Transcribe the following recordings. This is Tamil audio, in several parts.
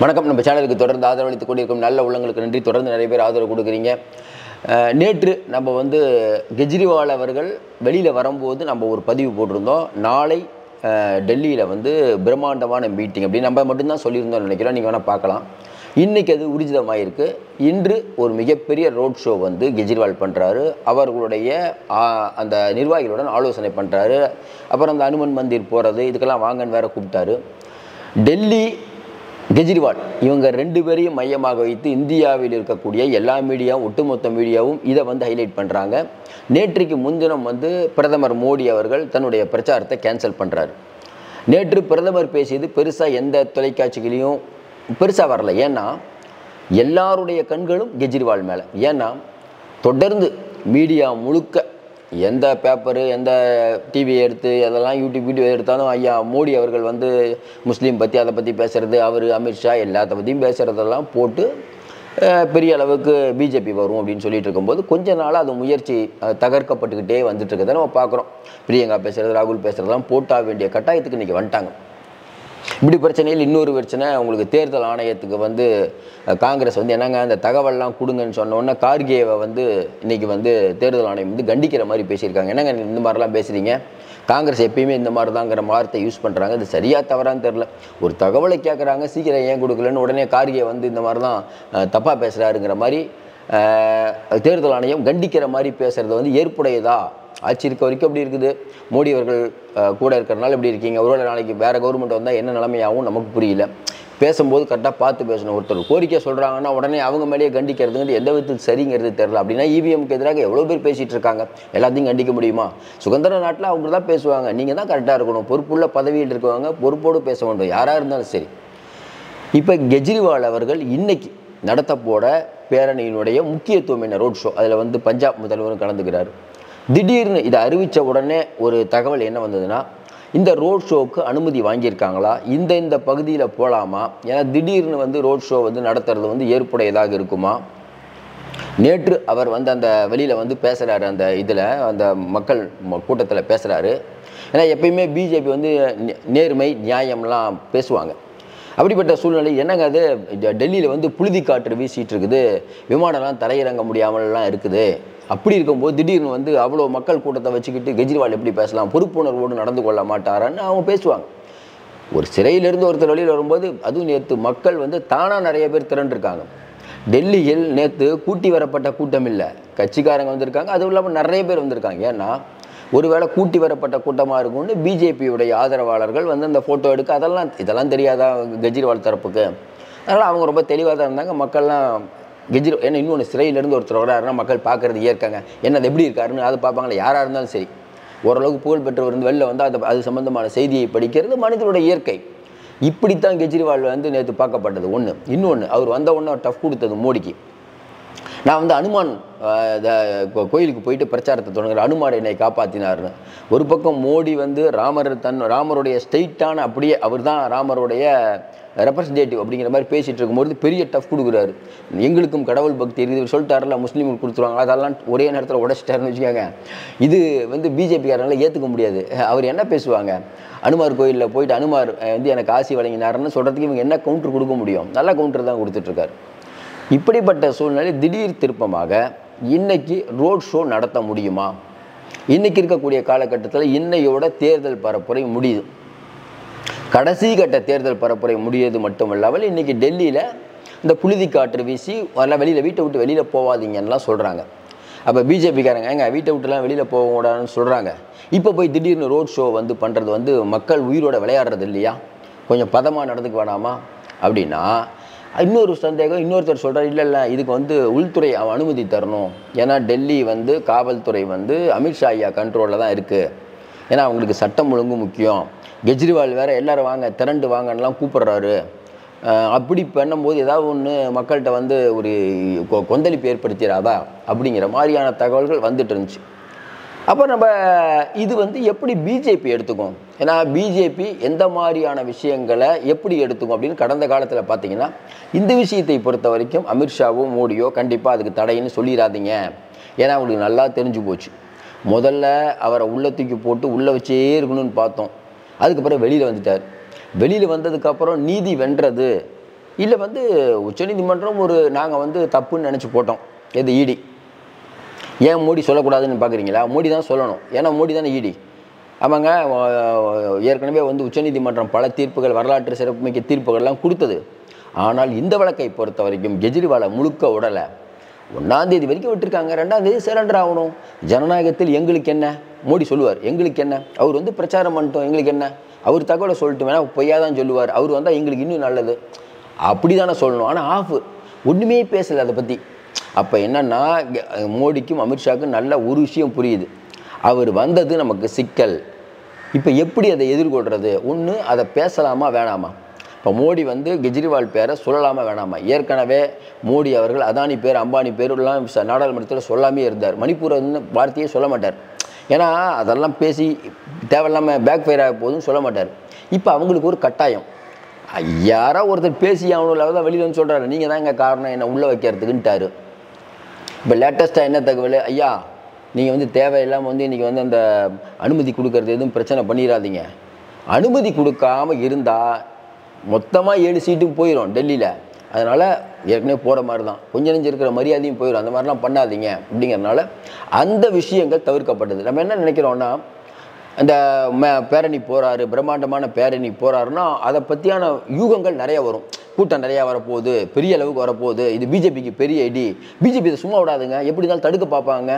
வணக்கம். நம்ம சேனலுக்கு தொடர்ந்து ஆதரவளித்துக் கொண்டிருக்கும் நல்ல உள்ளங்களுக்கு நன்றி. தொடர்ந்து நிறைய பேர் ஆதரவு கொடுக்குறீங்க. நேற்று நம்ம கெஜ்ரிவால் அவர்கள் வெளியில் வரும்போது நம்ம ஒரு பதிவு போட்டிருந்தோம். நாளை டெல்லியில் பிரம்மாண்டமான மீட்டிங் அப்படின்னு நம்ம மட்டும்தான் சொல்லியிருந்தோம்னு நினைக்கிறோம். நீங்கள் வேணால் பார்க்கலாம். இன்றைக்கி அது ஊர்ஜிதமாகிருக்கு. இன்று ஒரு மிகப்பெரிய ரோட் ஷோ கெஜ்ரிவால் பண்ணுறாரு. அவர்களுடைய அந்த நிர்வாகிகளுடன் ஆலோசனை பண்ணுறாரு. அப்புறம் அந்த அனுமன் மந்திர் போகிறது, இதுக்கெல்லாம் வாங்கன்னு வேறு கூப்பிட்டாரு. டெல்லி கெஜ்ரிவால் இவங்க ரெண்டு பேரையும் மையமாக வைத்து இந்தியாவில் இருக்கக்கூடிய எல்லா மீடியாவும், ஒட்டுமொத்த மீடியாவும் இதை ஹைலைட் பண்ணுறாங்க. நேற்றைக்கு முன்தினம் பிரதமர் மோடி அவர்கள் தன்னுடைய பிரச்சாரத்தை கேன்சல் பண்ணுறாரு. நேற்று பிரதமர் பேசியது பெருசாக எந்த தொலைக்காட்சிகளையும் பெருசாக வரல. ஏன்னா எல்லாருடைய கண்களும் கெஜ்ரிவால் மேலே. ஏன்னா தொடர்ந்து மீடியா முழுக்க எந்த பேப்பரு, எந்த டிவியை எடுத்து, அதெல்லாம் யூடியூப் வீடியோ எடுத்தாலும் ஐயா மோடி அவர்கள் முஸ்லீம் பற்றி அதை பற்றி பேசுகிறது, அவர் அமித்ஷா எல்லாத்த பற்றியும் பேசுகிறதெல்லாம் போட்டு பெரிய அளவுக்கு பிஜேபி வரும் அப்படின்னு சொல்லிட்டு இருக்கும்போது கொஞ்ச நாளாக அது முயற்சி தகர்க்கப்பட்டுக்கிட்டே வந்துட்டு இருக்கிறத நம்ம பார்க்குறோம். பிரியங்கா பேசுகிறது, ராகுல் பேசுகிறதெல்லாம் போட்டாக வேண்டிய கட்டாயத்துக்கு இன்றைக்கி வந்துட்டாங்க. இப்படி பிரச்சனையில் இன்னொரு பிரச்சனை, உங்களுக்கு தேர்தல் ஆணையத்துக்கு காங்கிரஸ் என்னங்க அந்த தகவல்லாம் கொடுங்கன்னு சொன்னோன்னே கார்கேவை இன்றைக்கி தேர்தல் ஆணையம் கண்டிக்கிற மாதிரி பேசியிருக்காங்க. என்னங்க இந்த மாதிரிலாம் பேசுகிறீங்க, காங்கிரஸ் எப்பயுமே இந்த மாதிரி தாங்கிற வார்த்தை யூஸ் பண்ணுறாங்க, இது சரியாக தவறான்னு தெரில. ஒரு தகவலை கேட்குறாங்க, சீக்கிரம் ஏன் கொடுக்கலன்னு உடனே கார்கே இந்த மாதிரி தான் தப்பாக பேசுகிறாருங்கிற மாதிரி தேர்தல் ஆணையம் கண்டிக்கிற மாதிரி பேசுகிறது ஏற்புடையதா? ஆட்சி இருக்க வரைக்கும் அப்படி இருக்குது, மோடி அவர்கள் கூட இருக்கிறனால இப்படி இருக்கீங்க. ஒருவேளை நாளைக்கு வேறு கவர்மெண்ட் வந்தால் என்ன நிலைமையாகவும் நமக்கு புரியல. பேசும்போது கரெக்டாக பார்த்து பேசணும். ஒருத்தர் கோரிக்கை சொல்கிறாங்கன்னா உடனே அவங்க மேலேயே கண்டிக்கிறதுங்கிறது எந்த விதத்தில் சரிங்கிறது தெரில. அப்படின்னா இவிஎம்க்கு எதிராக எவ்வளோ பேர் பேசிகிட்டு இருக்காங்க, எல்லாத்தையும் கண்டிக்க முடியுமா? சுதந்திர நாட்டில் அவங்க தான் பேசுவாங்க, நீங்கள் தான் கரெக்டாக இருக்கணும். பொறுப்புள்ள பதவியில் இருக்கவங்க பொறுப்போடு பேச வேண்டும், யாராக இருந்தாலும் சரி. இப்போ கெஜ்ரிவால் அவர்கள் இன்னைக்கு நடத்த போட பேரணியினுடைய முக்கியத்துவம் என்ன? Road show. அதில் பஞ்சாப் முதல்வரும் கலந்துக்கிறார். திடீர்னு இதை அறிவித்த உடனே ஒரு தகவல் என்ன வந்ததுன்னா, இந்த ரோட் ஷோவுக்கு அனுமதி வாங்கியிருக்காங்களா, இந்த பகுதியில் போகலாமா, ஏன்னா திடீர்னு ரோட் ஷோ நடத்துறது ஏற்புடையதாக இருக்குமா? நேற்று அவர் அந்த வெளியில் பேசுகிறாரு, அந்த இதில் அந்த மக்கள் கூட்டத்தில் பேசுகிறாரு. ஏன்னா எப்பயுமே பிஜேபி நேர்மை நியாயம்லாம் பேசுவாங்க. அப்படிப்பட்ட சூழ்நிலை என்னங்க அது, டெல்லியில் புழுதி காற்று வீசிகிட்டு இருக்குது, விமானம்லாம் தரையிறங்க முடியாமல்லாம் இருக்குது. அப்படி இருக்கும்போது திடீர்னு அவ்வளோ மக்கள் கூட்டத்தை வச்சுக்கிட்டு கெஜ்ரிவால் எப்படி பேசலாம், பொறுப்புணர்வோடு நடந்து கொள்ள மாட்டாரான்னு அவங்க பேசுவாங்க. ஒரு சிறையிலேருந்து ஒருத்தர் வெளியில் வரும்போது, அதுவும் நேற்று மக்கள் தானாக நிறைய பேர் திரண்டிருக்காங்க. டெல்லியில் நேற்று கூட்டி வரப்பட்ட கூட்டம் இல்லை, கட்சிக்காரங்க வந்திருக்காங்க, அதுவும் இல்லாமல் நிறைய பேர் வந்திருக்காங்க. ஏன்னா ஒருவேளை கூட்டி வரப்பட்ட கூட்டமாக இருக்கும்னு பிஜேபியுடைய ஆதரவாளர்கள் அந்த ஃபோட்டோ எடுக்க இதெல்லாம் தெரியாதா கெஜ்ரிவால் தரப்புக்கு? அதனால் அவங்க ரொம்ப தெளிவாக தான் இருந்தாங்க. மக்கள்லாம் ஏன்னா இன்னொன்று, சிறையிலேருந்து ஒருத்தர் வராருன்னா மக்கள் பார்க்குறது இயற்காங்க, என்ன அது எப்படி இருக்காருன்னு அதை பார்ப்பாங்களே. யாராக இருந்தாலும் சரி, ஓரளவுக்கு புகழ்பெற்றவர் வெளில அது சம்மந்தமான செய்தியை படிக்கிறது மனிதனுடைய இயற்கை. இப்படித்தான் கெஜ்ரிவால் நேற்று பார்க்கப்பட்டது ஒன்று. இன்னொன்று, அவர் வந்த உடனே டஃப் கொடுத்தது மோடிக்கு. நான் அனுமான் கோயிலுக்கு போயிட்டு பிரச்சாரத்தை தொடங்குற, அனுமார் என்னை காப்பாற்றினார்னு. ஒரு பக்கம் மோடி ராமருடைய ஸ்டெயிட்டான, அப்படியே அவர் தான் ராமருடைய ரெப்ரஸன்டேட்டிவ் அப்படிங்கிற மாதிரி பேசிகிட்டு இருக்கும்போது பெரிய டஃப் கொடுக்குறாரு. எங்களுக்கும் கடவுள் பக்தி இருக்குது சொல்லிட்டாருல, முஸ்லீமுக்கு கொடுத்துருவாங்க, அதெல்லாம் ஒரே நேரத்தில் உடச்சிட்டாருன்னு வச்சுக்கோங்க. இது பிஜேபிக்காரனால ஏற்றுக்க முடியாது. அவர் என்ன பேசுவாங்க, அனுமார் கோயிலில் போயிட்டு அனுமார் எனக்கு ஆசி வழங்கினாருன்னு சொல்கிறதுக்கு இவங்க என்ன கவுண்டர் கொடுக்க முடியும்? நல்ல கவுண்டர் தான் கொடுத்துட்ருக்காரு. இப்படிப்பட்ட சூழ்நிலை திடீர் திருப்பமாக இன்னைக்கு ரோட் ஷோ நடத்த முடியுமா? இன்னைக்கு இருக்கக்கூடிய காலகட்டத்தில் இன்னையோட தேர்தல் பரப்புரை முடியுது. கடைசி கட்ட தேர்தல் பரப்புரை முடியது மட்டும் இல்லாமல் இன்னைக்கு டெல்லியில் இந்த புழுதி காற்று வீசி வெளியில் வீட்டை விட்டு வெளியில் போகாதீங்கன்னெலாம் சொல்கிறாங்க. அப்போ பிஜேபிக்காரங்க எங்க வீட்டை விட்டுலாம் வெளியில் போகக்கூடாதுன்னு சொல்கிறாங்க. இப்போ போய் திடீர்னு ரோட் ஷோ பண்ணுறது மக்கள் உயிரோட விளையாடுறது இல்லையா? கொஞ்சம் பதமாக நடந்துக்க வேணாமா? அப்படின்னா இன்னொரு சந்தேகம், இன்னொருத்தர் சொல்கிறார், இல்லை இதுக்கு உள்துறை அனுமதி தரணும். ஏன்னா டெல்லி காவல்துறை அமித்ஷா ஐயா கண்ட்ரோலில் தான் இருக்குது. ஏன்னா அவங்களுக்கு சட்டம் ஒழுங்கு முக்கியம். கெஜ்ரிவால் வேறு எல்லோரும் வாங்க திரண்டு வாங்கன்னெலாம் கூப்பிட்றாரு. அப்படி பண்ணும்போது ஏதாவது ஒன்று மக்கள்கிட்ட ஒரு கொந்தளிப்பு ஏற்படுத்திடாதா அப்படிங்கிற மாதிரியான தகவல்கள் வந்துட்டு இருந்துச்சு. அப்போ நம்ம இது எப்படி பிஜேபி எடுத்துக்கும்? ஏன்னா பிஜேபி எந்த மாதிரியான விஷயங்களை எப்படி எடுத்துக்கும் அப்படின்னு கடந்த காலத்தில் பார்த்தீங்கன்னா, இந்த விஷயத்தை பொறுத்த வரைக்கும் அமித்ஷாவோ மோடியோ கண்டிப்பாக அதுக்கு தடைன்னு சொல்லிடாதீங்க. ஏன்னா அவங்களுக்கு நல்லா தெரிஞ்சு போச்சு. முதல்ல அவரை உள்ளே தூக்கி போட்டு உள்ளே வச்சே இருக்கணும்னு பார்த்தோம். அதுக்கப்புறம் வெளியில் வந்துட்டார். வெளியில் வந்ததுக்கப்புறம் நீதி வென்றது, இல்லை வந்து உச்சநீதிமன்றம் நாங்கள் வந்து தப்புன்னு நினச்சி போட்டோம். எது இடி ஏன் மோடி சொல்லக்கூடாதுன்னு பார்க்குறீங்களா? மோடி தான் சொல்லணும். ஏன்னா மோடி தானே இடி. ஆமாங்க, ஏற்கனவே வந்து உச்சநீதிமன்றம் பல தீர்ப்புகள், வரலாற்று சிறப்புமிக்க தீர்ப்புகள்லாம் கொடுத்தது. ஆனால் இந்த வழக்கை பொறுத்த வரைக்கும் கெஜ்ரிவாலை முழுக்க உடலை 1ஆம் தேதி வரைக்கும் விட்டுருக்காங்க. 2ஆம் தேதி சரண்டர் ஆகணும். ஜனநாயகத்தில் எங்களுக்கு என்ன? மோடி சொல்லுவார் எங்களுக்கு என்ன, அவர் வந்து பிரச்சாரம் பண்ணிட்டோம் எங்களுக்கு என்ன, அவர் தகவலை சொல்லிட்டு வேணா பொய்யாதான் சொல்லுவார், அவர் வந்தால் எங்களுக்கு இன்னும் நல்லது, அப்படி தானே சொல்லணும். ஆனால் ஒன்றுமே பேசலை அதை பற்றி. அப்போ என்னன்னா மோடிக்கும் அமித்ஷாவுக்கும் நல்ல ஒரு விஷயம் புரியுது, அவர் வந்தது நமக்கு சிக்கல். இப்போ எப்படி அதை எதிர்கொள்கிறது? ஒன்று அதை பேசலாமா வேணாமா? இப்போ மோடி வந்து கெஜ்ரிவால் பேரை சொல்லலாமா வேணாமா? ஏற்கனவே மோடி அவர்கள் அதானி பேர் அம்பானி பேரெல்லாம் நாடாளுமன்றத்தில் சொல்லாமே இருந்தார். மணிப்பூர் வந்து வார்த்தையே சொல்ல மாட்டார். ஏன்னா அதெல்லாம் பேசி தேவையில்லாமல் பேக் ஃபயர் ஆக போதுன்னு சொல்ல மாட்டார். இப்போ அவங்களுக்கு ஒரு கட்டாயம், யாரோ ஒருத்தர் பேசி அவங்கள தான் வெளியில் வந்து சொல்கிறாரு, நீங்கள் தான் எங்கள் காரணம் என்னை உள்ளே வைக்கிறதுக்குன்ட்டாரு. இப்போ லேட்டஸ்ட்டாக என்ன தகவல்? ஐயா நீங்கள் வந்து தேவையில்லாமல் வந்து இன்றைக்கி வந்து அந்த அனுமதி கொடுக்கறது எதுவும் பிரச்சனை பண்ணிடாதீங்க. அனுமதி கொடுக்காமல் இருந்தால் மொத்தமாக 7 சீட்டும் போயிடும் டெல்லியில். அதனால் ஏற்கனவே போகிற மாதிரி தான், கொஞ்சம் நெஞ்சு இருக்கிற மரியாதையும் போயிடும். அந்த மாதிரிலாம் பண்ணாதீங்க அப்படிங்கிறதுனால அந்த விஷயங்கள் தவிர்க்கப்பட்டது. நம்ம என்ன நினைக்கிறோன்னா, அந்த பேரணி போகிறாரு, பிரம்மாண்டமான பேரணி போகிறாருன்னா அதை பற்றியான யூகங்கள் நிறைய வரும். கூட்டம் நிறையா வரப்போகுது, பெரிய அளவுக்கு வரப்போகுது, இது பிஜேபிக்கு பெரிய ஐடி, பிஜேபி இதை சும்மா விடாதுங்க, எப்படி இருந்தாலும் தடுக்க பார்ப்பாங்க.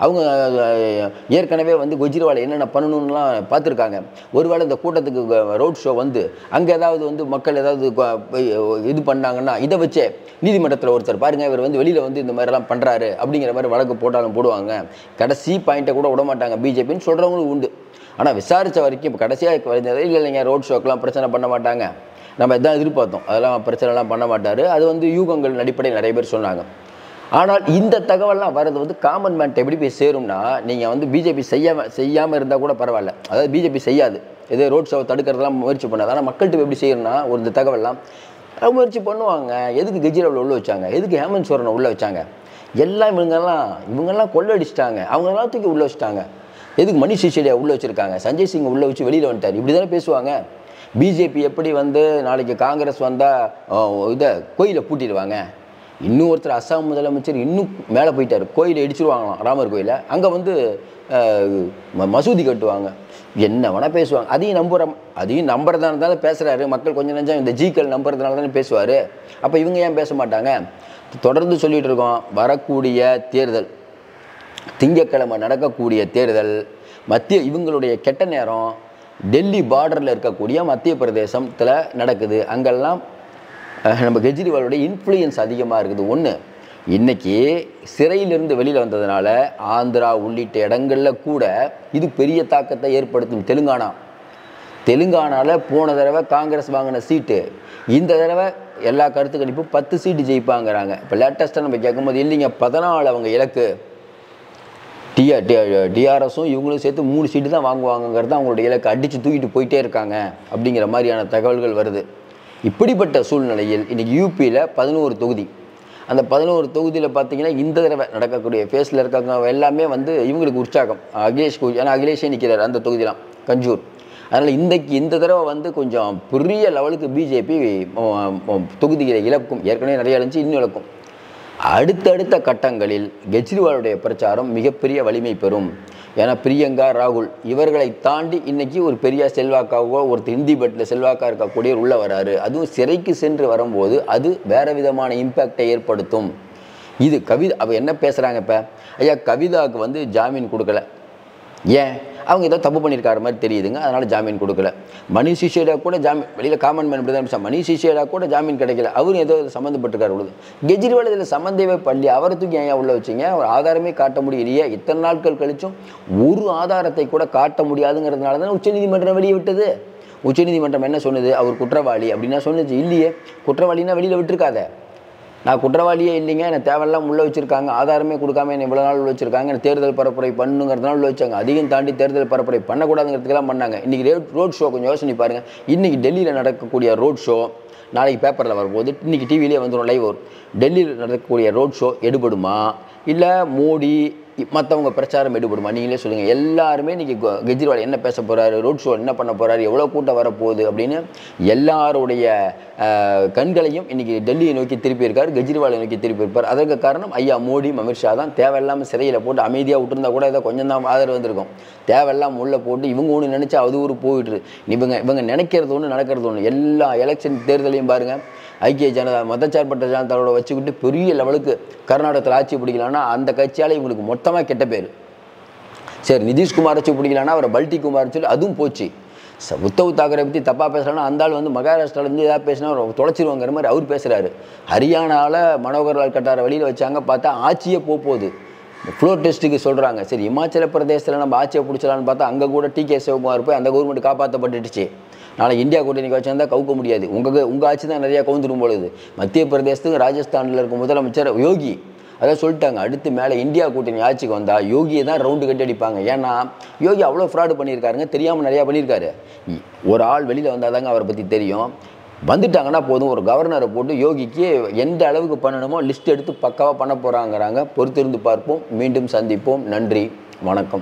அவங்க ஏற்கனவே வந்து கெஜ்ரிவாலை என்னென்ன பண்ணணும்லாம் பார்த்துருக்காங்க. ஒருவேளை இந்த கூட்டத்துக்கு ரோட் ஷோ வந்து அங்கே ஏதாவது வந்து மக்கள் ஏதாவது இது பண்ணாங்கன்னா இதை வச்சே நீதிமன்றத்தில் ஒருத்தர் பாருங்கள் இவர் வந்து வெளியில் வந்து இந்த மாதிரிலாம் பண்ணுறாரு அப்படிங்கிற மாதிரி வழக்கு போட்டாலும் போடுவாங்க. கடைசி பாயிண்ட்டை கூட விட மாட்டாங்க பிஜேபின்னு சொல்கிறவங்களும் உண்டு. ஆனால் விசாரித்த வரைக்கும் இப்போ கடைசியாக இல்லைங்க ரோட் ஷோக்கெலாம் பிரச்சனை பண்ண மாட்டாங்க, நம்ம இதான் எதிர்பார்த்தோம், அதெல்லாம் பிரச்சனைலாம் பண்ண மாட்டார், அது வந்து யூகங்கள் அடிப்படையில் நிறைய பேர் சொன்னாங்க. ஆனால் இந்த தகவல்லாம் வர்றது வந்து காமன் மேன்ட்ட எப்படி போய் சேரும்னா, நீங்கள் வந்து பிஜேபி செய்யாமல் இருந்தால் கூட பரவாயில்ல, அதாவது பிஜேபி செய்யாது, எதோ ரோட் ஷோவை தடுக்கிறதுலாம் முயற்சி பண்ணாது. ஆனால் மக்கள்கிட்ட எப்படி செய்யணும்னா இந்த தகவல்லாம் முயற்சி பண்ணுவாங்க. எதுக்கு கெஜ்ரிவால் உள்ளே வச்சாங்க, எதுக்கு ஹேமந்த் சோரனை உள்ளே வச்சாங்க, எல்லாம் இவங்கெல்லாம் கொள்ளடிச்சிட்டாங்க, அவங்கெல்லாம் தூக்கி உள்ளே வச்சுட்டாங்க. எதுக்கு மணிஷ் சிசோடியா உள்ளே வச்சுருக்காங்க, சஞ்சய் சிங் உள்ளே வச்சு வெளியில் வந்துட்டார், இப்படி தானே பேசுவாங்க. பிஜேபி எப்படி வந்து நாளைக்கு காங்கிரஸ் வந்தால் இதை கோயிலை பூட்டிடுவாங்க, இன்னும் ஒருத்தர் அஸ்ஸாம் முதலமைச்சர் இன்னும் மேலே போயிட்டார், கோயிலை இடிச்சிருவாங்களாம் ராமர் கோயிலை, அங்கே வந்து மசூதி கட்டுவாங்க, என்ன வேணால் பேசுவாங்க. அதையும் நம்புறதுனால தானே பேசுகிறாரு. மக்கள் கொஞ்சம் நெஞ்சம் இந்த ஜிக்கள் நம்புறதுனால தானே பேசுவார். அப்போ இவங்க ஏன் பேச மாட்டாங்க? தொடர்ந்து சொல்லிகிட்டு இருக்கோம், வரக்கூடிய தேர்தல், திங்கட்கிழமை நடக்கக்கூடிய தேர்தல், இவங்களுடைய கெட்ட நேரம் டெல்லி பார்டரில் இருக்கக்கூடிய மத்திய பிரதேசத்தில் நடக்குது. அங்கெல்லாம் நம்ம கெஜ்ரிவாலுடைய இன்ஃப்ளூயன்ஸ் அதிகமாக இருக்குது. ஒன்று, இன்றைக்கி சிறையிலிருந்து வெளியில் வந்ததுனால ஆந்திரா உள்ளிட்ட இடங்களில் கூட இது பெரிய தாக்கத்தை ஏற்படுத்தும். தெலுங்கானாவில் போன தடவை காங்கிரஸ் வாங்கின சீட்டு இந்த தடவை எல்லா கருத்து கணிப்பும் 10 சீட்டு ஜெயிப்பாங்கிறாங்க. இப்போ லேட்டஸ்ட்டாக நம்ம கேட்கும்போது இல்லைங்க 14 அவங்க இலக்கு, டிஆர்எஸும் இவங்களும் சேர்த்து 3 சீட்டு தான் வாங்குவாங்கங்கிறது அவங்களுடைய இலக்கு, அடித்து தூக்கிட்டு போயிட்டே இருக்காங்க அப்படிங்கிற மாதிரியான தகவல்கள் வருது. இப்படிப்பட்ட சூழ்நிலையில் இன்றைக்கி யூபியில் 11 தொகுதி, அந்த 11 தொகுதியில் பார்த்தீங்கன்னா இந்த தடவை நடக்கக்கூடிய ஃபேஸில் இருக்காங்க எல்லாமே வந்து இவங்களுக்கு உற்சாகம். ஏன்னா அகிலேஷே நிற்கிறார் அந்த தொகுதியெலாம், கஞ்சூர். அதனால் இந்த தடவை வந்து கொஞ்சம் பெரிய லெவலுக்கு பிஜேபி தொகுதிகளை இழக்கும். ஏற்கனவே நிறைய இருந்துச்சு, இன்னும் இழக்கும். அடுத்தடுத்த கட்டங்களில் கெஜ்ரிவாலுடைய பிரச்சாரம் மிகப்பெரிய வலிமை பெறும். ஏன்னா பிரியங்கா, ராகுல் இவர்களை தாண்டி இன்றைக்கி ஒரு பெரிய செல்வாக்காகவோ ஒருத்தர் ஹிந்தி பட்டில் செல்வாக்காக இருக்கக்கூடியவர் உள்ளே வராரு. அதுவும் சிறைக்கு சென்று வரும்போது அது வேறு விதமான இம்பேக்டை ஏற்படுத்தும். இது அவ என்ன பேசுகிறாங்க இப்போ? ஐயா கவிதாவுக்கு வந்து ஜாமீன் கொடுக்கல, ஏன்? அவங்க ஏதோ தப்பு பண்ணியிருக்காரு மாதிரி தெரியுதுங்க, அதனால் ஜாமீன் கொடுக்கல. மணிஷ் சிசோடியா கூட ஜாமீன், வெளியில் காமன் மேன் இப்படி தான் பேச, மணிஷ் சிசோடியா கூட ஜாமீன் கிடைக்கல, அவரும் ஏதோ சம்மந்தப்பட்டிருக்காரு உள்ளது. கெஜ்ரிவால் இதில் சம்மந்தமே பண்ணி அவரை தூக்கி ஏன் உள்ளே வச்சிங்க? ஒரு ஆதாரமே காட்ட முடியலையே, இத்தனை நாட்கள் கழிச்சும் ஒரு ஆதாரத்தை கூட காட்ட முடியாதுங்கிறதுனால தானே உச்சநீதிமன்றம் வெளியே விட்டது. உச்சநீதிமன்றம் என்ன சொன்னது? அவர் குற்றவாளி அப்படின்னா சொன்னிச்சு. இல்லையே, குற்றவாளின்னா வெளியில் விட்டுருக்காத, நான் குற்றவாளியே இல்லைங்க, என்னை தேவையெல்லாம் உள்ளே வச்சுருக்காங்க, ஆதாரமே கொடுக்காம என்னை இவ்வளோ நாள் உள்ள வச்சுருக்காங்க, என்னை தேர்தல் பரப்புரை பண்ணுங்கிறதுனால உள்ள வச்சாங்க. அதிகம் தாண்டி தேர்தல் பரப்புரை பண்ணக்கூடாதுங்கிறதுக்கெல்லாம் பண்ணாங்க. இன்றைக்கி ரோட் ஷோ கொஞ்சம் யோசனை பாருங்கள். இன்றைக்கி டெல்லியில் நடக்கக்கூடிய ரோட் ஷோ நாளைக்கு பேப்பரில் வரும்போது இன்றைக்கி டிவிலே வந்துடும், லைவ் வரும். டெல்லியில் நடக்கக்கூடிய ரோட் ஷோ எடுபடுமா, இல்லை மோடி மற்றவங்க பிரச்சாரம் ஈடுபடுமா? நீங்களே சொல்லுங்கள். எல்லாருமே இன்றைக்கி கெஜ்ரிவால் என்ன பேச போகிறாரு, ரோட் ஷோ என்ன பண்ண போகிறாரு, எவ்வளோ கூட்டம் வரப்போகுது அப்படின்னு எல்லாருடைய கண்களையும் இன்றைக்கி டெல்லியை நோக்கி திருப்பியிருக்கார், கெஜ்ரிவாலை நோக்கி திருப்பியிருப்பார். அதற்கு காரணம் ஐயா மோடி, அமித்ஷா தான். தேவையில்லாமல் சிறையில் போட்டு அமைதியாக விட்டுருந்தா கூட ஏதோ கொஞ்சம் தான் ஆதரவு வந்திருக்கும். தேவையில்லாமல் உள்ளே போட்டு இவங்க ஒன்று நினச்சா அது ஒரு போயிட்டு இவங்க நினைக்கிறது ஒன்று நடக்கிறது ஒன்று. எல்லா எலெக்ஷன் தேர்தலையும் பாருங்கள், ஐக்கிய ஜனதா மதச்சார்பற்ற ஜனதாவோட வச்சுக்கிட்டு பெரிய லெவலுக்கு கர்நாடகத்தில் ஆட்சி பிடிக்கலான்னா அந்த கட்சியால் இவங்களுக்கு மொத்தமாக கெட்ட பேர். சரி, நிதிஷ்குமார் வச்சு பிடிக்கலான்னா அவரை பல்டி குமார் சொல்லி அதுவும் போச்சு. உத்தவ் தாக்கரே பற்றி தப்பாக பேசுகிறான்னா அந்த ஆள் வந்து மகாராஷ்டிராலேருந்து ஏதாவது பேசினா தொலைச்சிருவாங்கிற மாதிரி அவர் பேசுகிறாரு. ஹரியானாவில் மனோகர்லால் கட்டாரை வெளியில் வச்சாங்க, பார்த்தா ஆட்சியே போகுது. ஃப்ளோர் டெஸ்ட்டுக்கு சொல்கிறாங்க. சரி, இமாச்சல பிரதேசத்தில் நம்ம ஆட்சியை பிடிச்சலான்னு பார்த்தா அங்கே கூட டிகே சிவகுமார் போய் அந்த கவர்மெண்ட் காப்பாற்றப்பட்டுடுச்சு. நாளைக்கு இந்தியா கூட்டணிக்கு வச்சிருந்தா கவுக்க முடியாது. உங்கள் ஆட்சி தான் நிறையா கவுந்துடும் பொழுது. மத்திய பிரதேசத்துக்கு ராஜஸ்தானில் இருக்க முதலமைச்சர் யோகி அதான் சொல்லிட்டாங்க, அடுத்து மேலே இந்தியா கூட்டணி ஆட்சிக்கு வந்தால் யோகியை தான் ரவுண்டு கட்டி அடிப்பாங்க. ஏன்னா யோகி அவ்வளோ ஃப்ராடு பண்ணியிருக்காருங்க, தெரியாமல் நிறையா பண்ணியிருக்காரு. ஒரு ஆள் வெளியில் வந்தால் தாங்க அவரை பற்றி தெரியும். வந்துட்டாங்கன்னா போதும், ஒரு கவர்னரை போட்டு யோகிக்கு எந்த அளவுக்கு பண்ணணுமோ லிஸ்ட் எடுத்து பக்காவாக பண்ண போகிறாங்கிறாங்க. பொறுத்திருந்து பார்ப்போம். மீண்டும் சந்திப்போம். நன்றி, வணக்கம்.